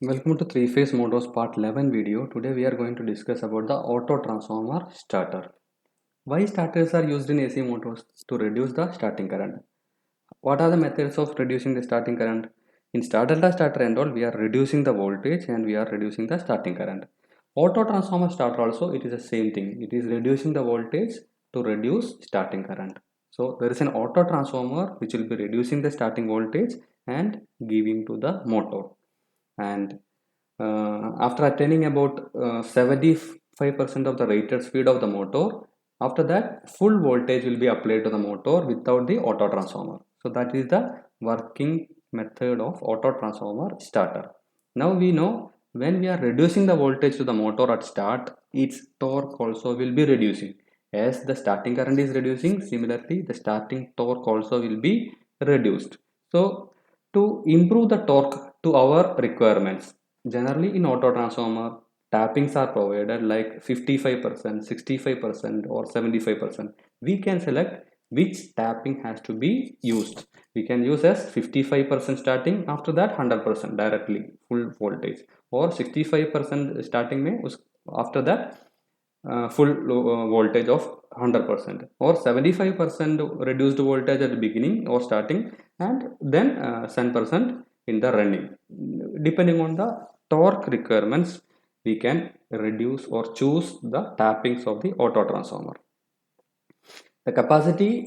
Welcome to three phase motors part 11 video. Today we are going to discuss about the auto transformer starter. Why starters are used in AC motors? To reduce the starting current. What are the methods of reducing the starting current? In starter and all, we are reducing the voltage and we are reducing the starting current. Auto transformer starter also, it is the same thing. It is reducing the voltage to reduce starting current. So there is an auto transformer which will be reducing the starting voltage and giving to the motor. And after attaining about 75% of the rated speed of the motor, after that full voltage will be applied to the motor without the auto transformer. So that is the working method of auto transformer starter. Now we know when we are reducing the voltage to the motor at start, its torque also will be reducing. As the starting current is reducing, similarly the starting torque also will be reduced. So to improve the torque to our requirements, generally in auto transformer, tappings are provided like 55%, 65% or 75%. We can select which tapping has to be used. We can use as 55% starting, after that 100% directly full voltage, or 65% starting में after that full voltage of 100%, or 75% reduced voltage at the beginning or starting, and then 10% in the running. Depending on the torque requirements, we can reduce or choose the tappings of the auto transformer. The capacity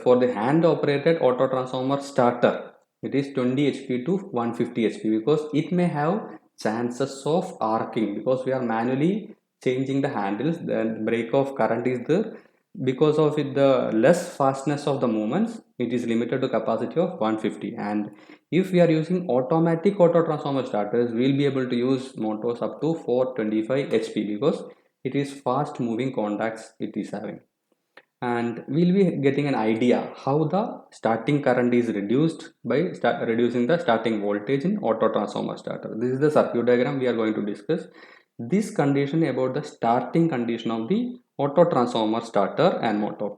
for the hand operated auto transformer starter, it is 20 HP to 150 HP, because it may have chances of arcing because we are manually changing the handles. Then break of current is there. Because of it, the less fastness of the movements, it is limited to capacity of 150. And if we are using automatic auto transformer starters, we will be able to use motors up to 425 HP, because it is fast moving contacts it is having. And we'll be getting an idea how the starting current is reduced by reducing the starting voltage in auto transformer starter. This is the circuit diagram we are going to discuss. This condition about the starting condition of the auto transformer starter and motor.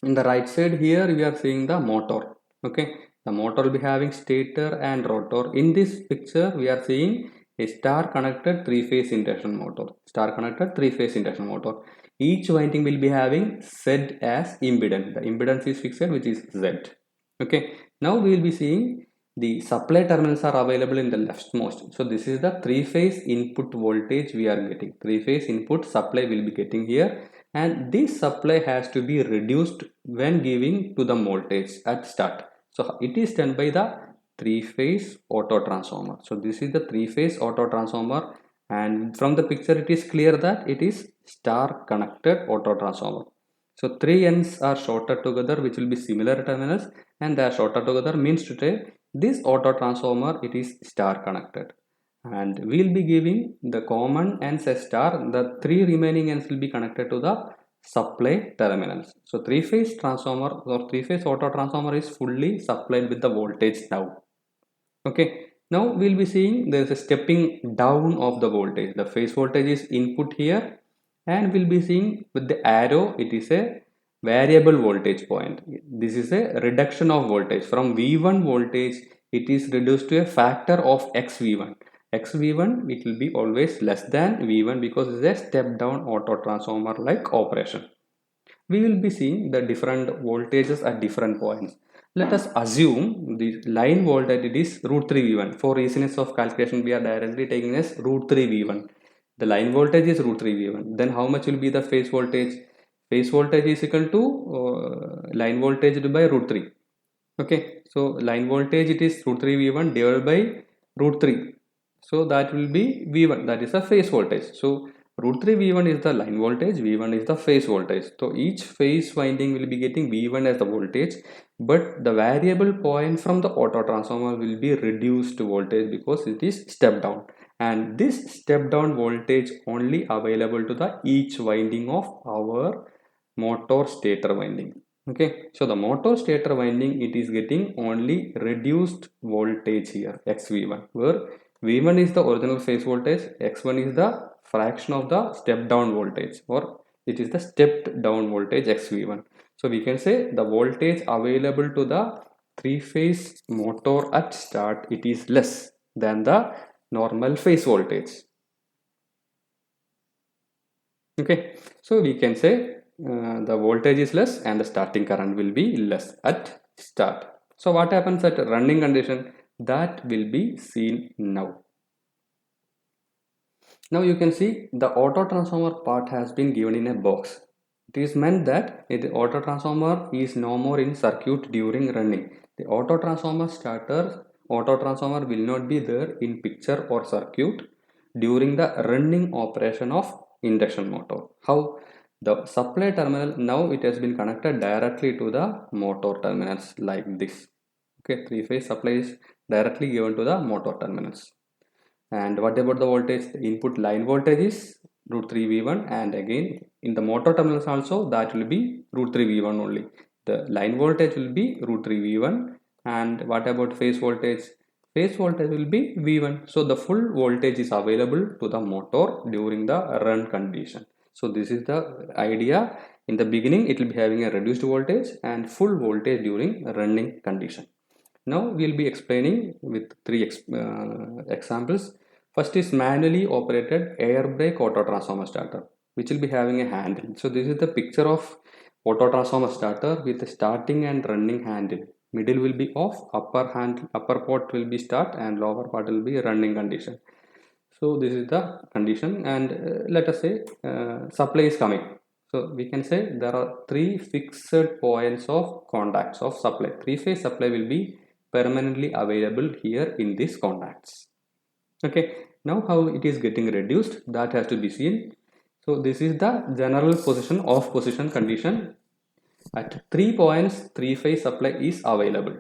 In the right side here we are seeing the motor. Okay, the motor will be having stator and rotor. In this picture we are seeing a star connected three phase induction motor. Star connected three phase induction motor. Each winding will be having Z as impedance. The impedance is fixed, which is Z. Okay, now we will be seeing the supply terminals are available in the leftmost. So this is the three phase input voltage we are getting. Three phase input supply will be getting here, and this supply has to be reduced when giving to the voltage at start. So it is done by the three phase auto transformer. So this is the three phase auto transformer, and from the picture it is clear that it is star connected auto transformer. So three ends are shorted together, which will be similar terminals, and they are shorted together means to say this auto transformer it is star connected. And we'll be giving the common ends as star. The three remaining ends will be connected to the supply terminals. So three phase transformer or three phase auto transformer is fully supplied with the voltage now. Okay, now we'll be seeing there's a stepping down of the voltage. The phase voltage is input here, and we'll be seeing with the arrow it is a variable voltage point. This is a reduction of voltage from V1 voltage. It is reduced to a factor of xV1. xV1 it will be always less than V1 because it's a step down auto transformer like operation. We will be seeing the different voltages at different points. Let us assume the line voltage it is root 3 V1. For easiness of calculation, we are directly taking as root 3 V1. The line voltage is root 3 V1. Then how much will be the phase voltage? Phase voltage is equal to line voltage divided by root 3. Okay, so line voltage it is root 3 V1 divided by root 3. So that will be V1, that is the phase voltage. So root 3 V1 is the line voltage, V1 is the phase voltage. So each phase winding will be getting V1 as the voltage, but the variable point from the auto transformer will be reduced voltage because it is step down. And this step down voltage only available to the each winding of our motor stator winding. Okay, so the motor stator winding it is getting only reduced voltage here, xv1, where v1 is the original phase voltage, x1 is the fraction of the step down voltage, or it is the stepped down voltage xv1. So we can say the voltage available to the three phase motor at start it is less than the normal phase voltage. Okay, so we can say the voltage is less and the starting current will be less at start. So what happens at running condition, that will be seen now. Now you can see the auto transformer part has been given in a box. It is meant that the auto transformer is no more in circuit during running. The auto transformer will not be there in picture or circuit during the running operation of induction motor. How? The supply terminal, now it has been connected directly to the motor terminals like this. Okay, three-phase supply is directly given to the motor terminals. And what about the voltage? The input line voltage is root 3 V1, and again in the motor terminals also that will be root 3 V1 only. The line voltage will be root 3 V1, and what about phase voltage? Phase voltage will be V1. So the full voltage is available to the motor during the run condition. So this is the idea. In the beginning it will be having a reduced voltage and full voltage during running condition. Now we will be explaining with three examples. First is manually operated air brake auto transformer starter, which will be having a handle. So this is the picture of auto transformer starter with a starting and running handle. Middle will be off, upper part will be start, and lower part will be running condition. So this is the condition, and let us say supply is coming. So we can say there are three fixed points of contacts of supply. Three-phase supply will be permanently available here in these contacts. Okay, now how it is getting reduced, that has to be seen. So this is the general position of position condition. At 3 points, three-phase supply is available.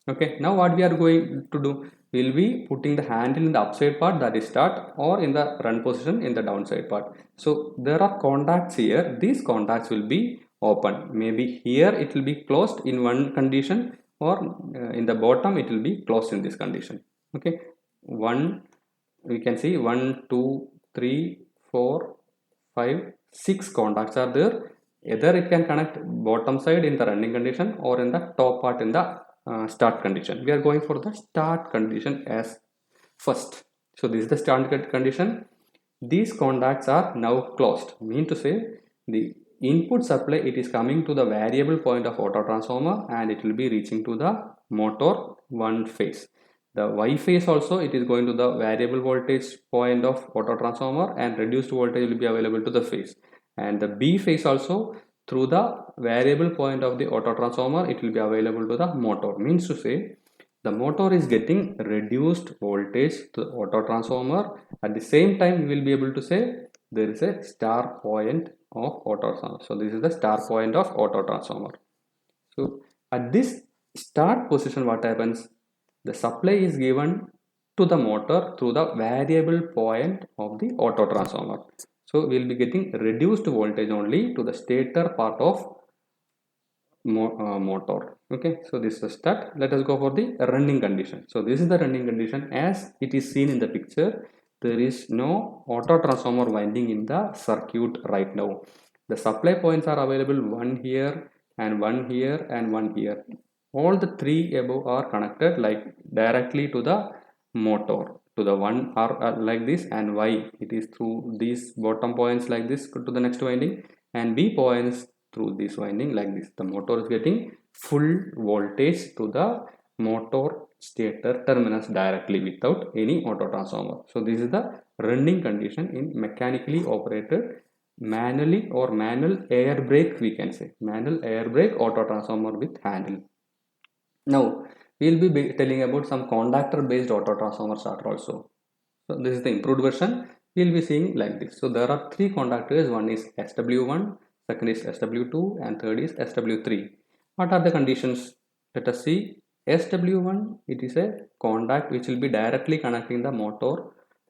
Okay, now what we are going to do, we'll be putting the handle in the upside part, that is start, or in the run position in the downside part. So there are contacts here. These contacts will be open. Maybe here it will be closed in one condition, or in the bottom it will be closed in this condition. Okay, we can see 1 2 3 4 5 6 contacts are there. Either it can connect bottom side in the running condition or in the top part in the start condition. We are going for the start condition as first. So this is the start condition. These contacts are now closed. Mean to say the input supply, it is coming to the variable point of auto transformer and it will be reaching to the motor one phase. The Y phase also, it is going to the variable voltage point of auto transformer and reduced voltage will be available to the phase. And the B phase also, through the variable point of the auto transformer, it will be available to the motor. Means to say the motor is getting reduced voltage to the auto transformer. At the same time, we will be able to say there is a star point of auto transformer. So this is the star point of auto transformer. So at this start position, what happens? The supply is given to the motor through the variable point of the auto transformer. So we will be getting reduced voltage only to the stator part of motor. Okay, so this is start. Let us go for the running condition. So this is the running condition as it is seen in the picture. There is no auto transformer winding in the circuit right now. The supply points are available, one here and one here and one here. All the three above are connected like directly to the motor. To the one are like this, and Y it is through these bottom points like this to the next winding, and B points through this winding like this. The motor is getting full voltage to the motor stator terminus directly without any auto transformer. So this is the running condition in mechanically operated manually or manual air brake, we can say manual air brake auto transformer with handle. Now we will be telling about some conductor based auto transformer starter also. So this is the improved version. We will be seeing like this. So there are three conductors. One is SW1, second is SW2, and third is SW3. What are the conditions? Let us see. SW1, it is a contact which will be directly connecting the motor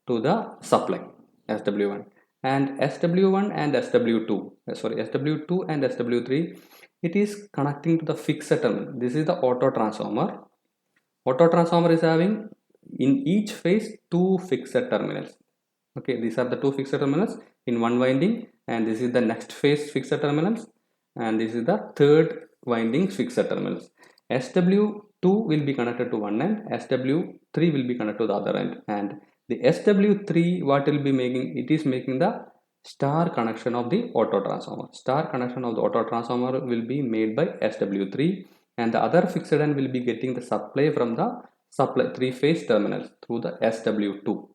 to the supply, SW1. And SW1 and SW2, SW2 and SW3, it is connecting to the fixed terminal. This is the auto transformer. Auto transformer is having in each phase two fixed terminals. Okay, these are the two fixed terminals in one winding, and this is the next phase fixed terminals, and this is the third winding fixed terminals. SW2 will be connected to one end, SW3 will be connected to the other end, and The SW3, what will be making, it is making the star connection of the auto transformer. Star connection of the auto transformer will be made by SW3, and the other fixed end will be getting the supply from the supply three-phase terminals through the SW2.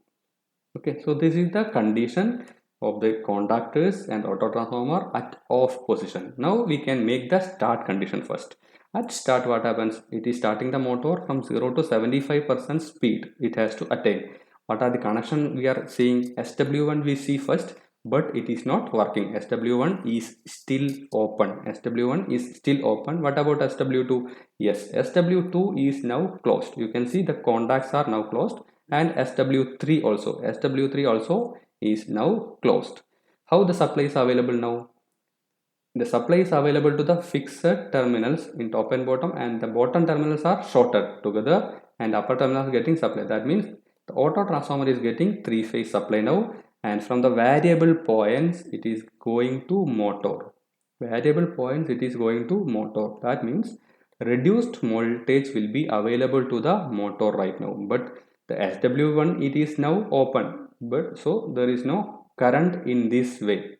Okay, so this is the condition of the contactors and auto transformer at off position. Now we can make the start condition first. At start, what happens? It is starting the motor from 0 to 75% speed it has to attain. What are the connection we are seeing? SW1 we see first, but it is not working. SW1 is still open. SW1 is still open. What about SW2? Yes, SW2 is now closed. You can see the contacts are now closed, and SW3 also is now closed. How the supply is available now? The supply is available to the fixed terminals in top and bottom, and the bottom terminals are shorted together and upper terminals are getting supply. That means the auto transformer is getting three-phase supply now, and from the variable points it is going to motor. Variable points it is going to motor. That means reduced voltage will be available to the motor right now, but the SW1 it is now open, but so there is no current in this way.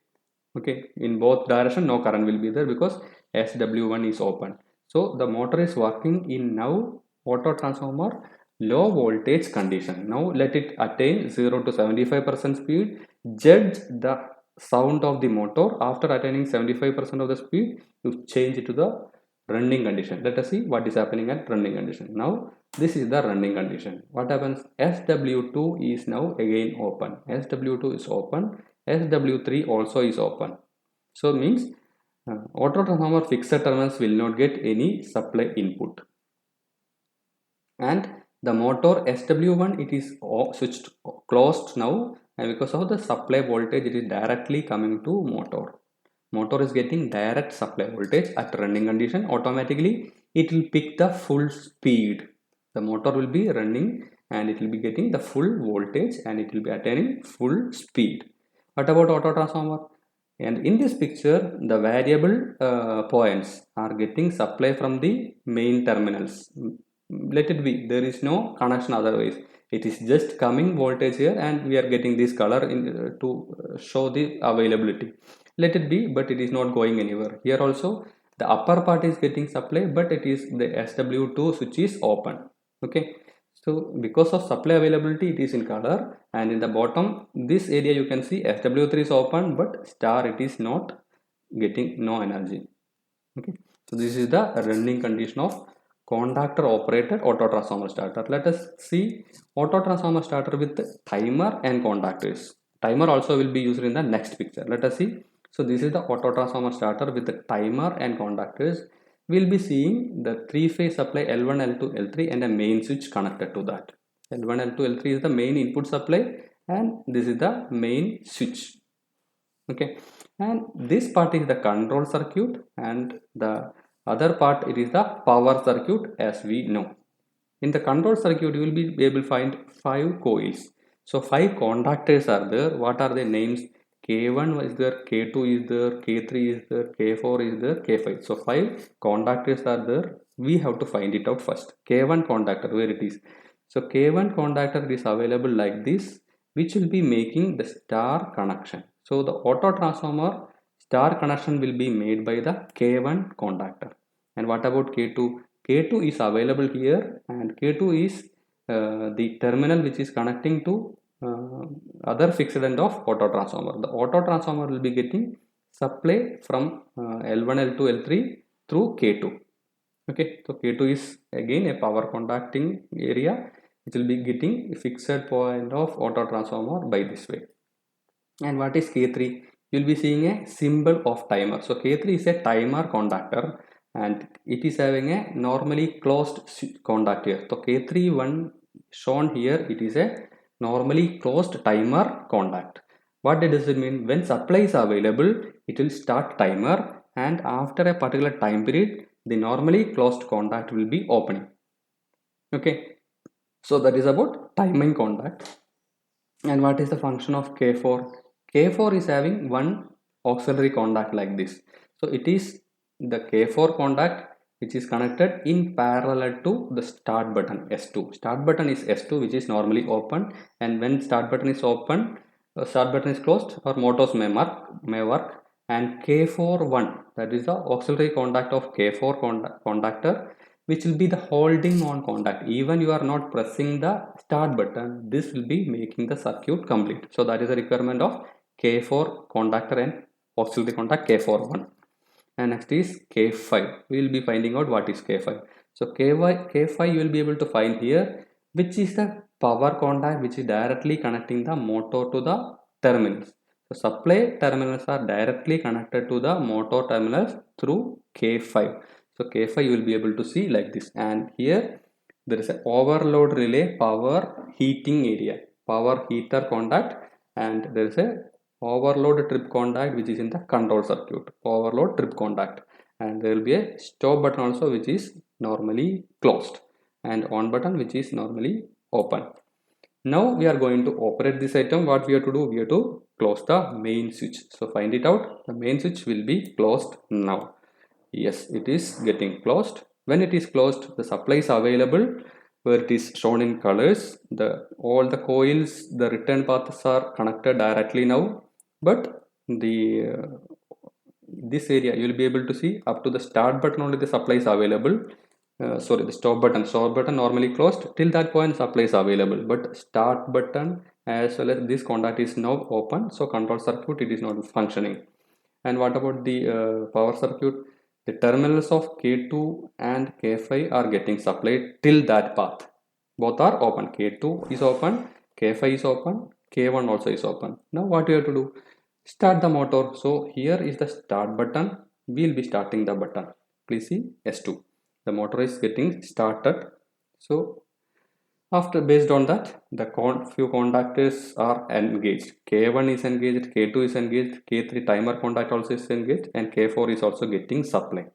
Okay, in both direction no current will be there because SW1 is open. So the motor is working in now auto transformer low voltage condition. Now let it attain 0 to 75% speed. Judge the sound of the motor. After attaining 75% of the speed, you change it to the running condition. Let us see what is happening at running condition. Now this is the running condition. What happens? SW2 is now again open. SW2 is open. SW3 also is open. So means auto transformer fixed terminals will not get any supply input. And the motor SW1 it is switched closed now, and because of the supply voltage it is directly coming to motor. Motor is getting direct supply voltage at running condition. Automatically it will pick the full speed. The motor will be running and it will be getting the full voltage and it will be attaining full speed. What about auto transformer? And in this picture the variable points are getting supply from the main terminals. Let it be, there is no connection otherwise. It is just coming voltage here and we are getting this color in, to show the availability. Let it be, but it is not going anywhere. Here also the upper part is getting supply, but it is the SW2 switch is open. Okay, so because of supply availability it is in color, and in the bottom this area you can see SW3 is open, but star it is not getting no energy. Okay, so this is the running condition of contactor operated auto transformer starter. Let us see auto transformer starter with timer and contactors. Timer also will be used in the next picture. Let us see. So this is the auto transformer starter with the timer and contactors. We'll be seeing the three-phase supply L1, L2, L3 and a main switch connected to that. L1, L2, L3 is the main input supply and this is the main switch. Okay, and this part is the control circuit and the other part it is the power circuit as we know. In the control circuit you will be able to find 5 coils. So 5 contactors are there. What are the names? K1 is there, K2 is there, K3 is there, K4 is there, K5. So 5 contactors are there. We have to find it out first. K1 contactor, where it is? So K1 contactor is available like this, which will be making the star connection. So the auto transformer star connection will be made by the K1 contactor. And what about K2? K2 is available here, and K2 is the terminal which is connecting to other fixed end of auto transformer. The auto transformer will be getting supply from L1, L2, L3 through K2. Okay, so K2 is again a power contacting area. It will be getting fixed point of auto transformer by this way. And what is K3? You will be seeing a symbol of timer. So K3 is a timer contactor and it is having a normally closed contact here. So K3 one shown here, it is a normally closed timer contact. What does it mean? When supply is available, it will start timer, and after a particular time period, the normally closed contact will be opening. Okay, so that is about timing contact. And what is the function of K4? K4 is having one auxiliary contact like this. So it is the K4 contact which is connected in parallel to the start button S2. Start button is S2, which is normally open, and when start button is open, start button is closed, or motors may work. And K41, that is the auxiliary contact of K4 contactor, which will be the holding on contact. Even you are not pressing the start button, this will be making the circuit complete. So that is the requirement of K4 contactor and auxiliary contact K41. And next is K5. We will be finding out what is K5. So K5 you will be able to find here, which is the power contact which is directly connecting the motor to the terminals. So supply terminals are directly connected to the motor terminals through K5. So K5 you will be able to see like this, and here there is an overload relay power heating area, power heater contact, and there is a overload trip contact which is in the control circuit, overload trip contact, and there will be a stop button also which is normally closed, and on button which is normally open. Now we are going to operate this item. What we have to do, we have to close the main switch. So find it out. The main switch will be closed now. Yes, it is getting closed. When it is closed, the supply is available where it is shown in colors. All the coils, the return paths are connected directly now, but this area you will be able to see up to the start button only the supply is available. Sorry, the stop button normally closed. Till that point supply is available, but start button as well as this contact is now open, so control circuit it is not functioning. And what about the power circuit? The terminals of K2 and K5 are getting supplied till that path. Both are open. K2 is open, K5 is open, K1 also is open. Now what you have to do? Start the motor. So here is the start button. We will be starting the button. Please see S2. The motor is getting started. So after, based on that, the few contactors are engaged. K1 is engaged, K2 is engaged, K3 timer contact also is engaged, and K4 is also getting supply.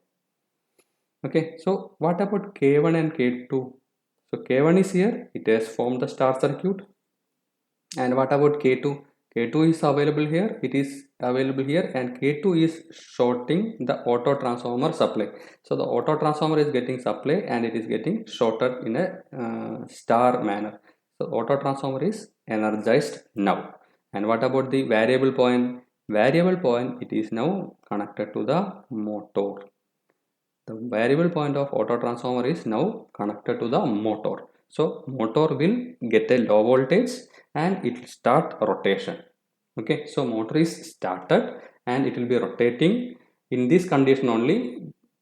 Okay, so what about K1 and K2? So K1 is here, it has formed the star circuit. And what about K2? K2 is available here, it is available here, and K2 is shorting the auto transformer supply. So the auto transformer is getting supply and it is getting shorted in a star manner. So auto transformer is energized now. And what about the variable point? Variable point, it is now connected to the motor. The variable point of auto transformer is now connected to the motor. So motor will get a low voltage and it will start rotation. Okay, so motor is started and it will be rotating in this condition only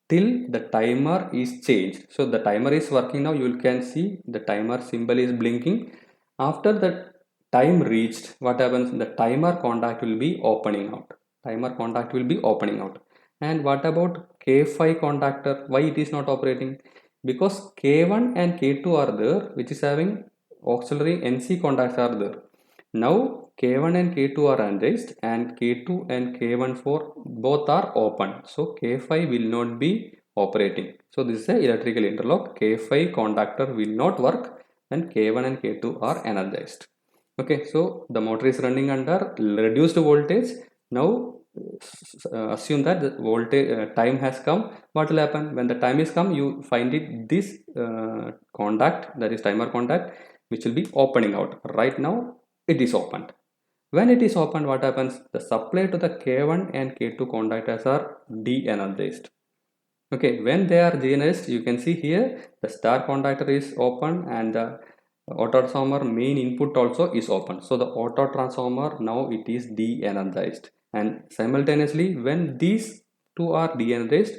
till the timer is changed. So the timer is working now. You can see the timer symbol is blinking. After the time reached, what happens? The timer contact will be opening out. Timer contact will be opening out. And what about K5 contactor? Why it is not operating? Because K1 and K2 are there, which is having auxiliary NC contacts are there. Now K1 and K2 are energized and K2 and K14 both are open. So K5 will not be operating. So this is a electrical interlock. K5 contactor will not work when K1 and K2 are energized. Okay, so the motor is running under reduced voltage. Now assume that the voltage time has come. What will happen when the time is come? You find it this contact, that is timer contact, which will be opening out. Right now it is opened. When it is opened, what happens? The supply to the K1 and K2 contactors are de-energized. Okay, when they are de-energized, you can see here the star contactor is open and the auto transformer main input also is open. So the auto transformer now it is de-energized, and simultaneously when these two are de-energized,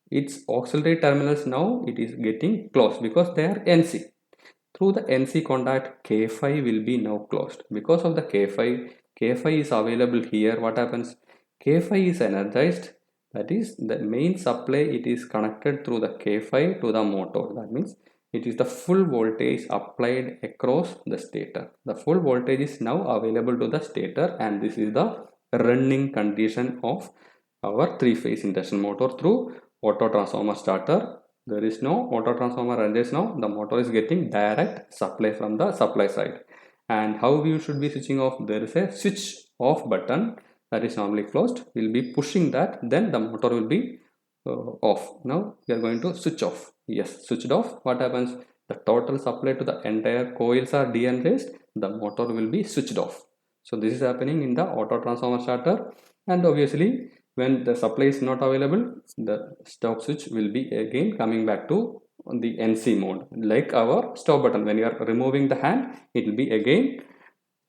its auxiliary terminals now it is getting closed because they are NC. Through the NC contact, K5 will be now closed. Because of the K5 is available here. What happens? K5 is energized. That is the main supply. It is connected through the K5 to the motor. That means it is the full voltage applied across the stator. The full voltage is now available to the stator, and this is the running condition of our three-phase induction motor through auto transformer starter. There is no auto transformer energized now. The motor is getting direct supply from the supply side. And how you should be switching off? There is a switch off button that is normally closed. We'll be pushing that, then the motor will be off. Now we are going to switch off. Yes, switched off. What happens? The total supply to the entire coils are de-energized, the motor will be switched off. So this is happening in the auto transformer starter, and obviously when the supply is not available, the stop switch will be again coming back to the NC mode, like our stop button. When you are removing the hand, it will be again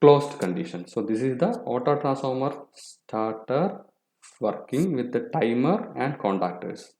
closed condition. So this is the auto transformer starter working with the timer and contactors.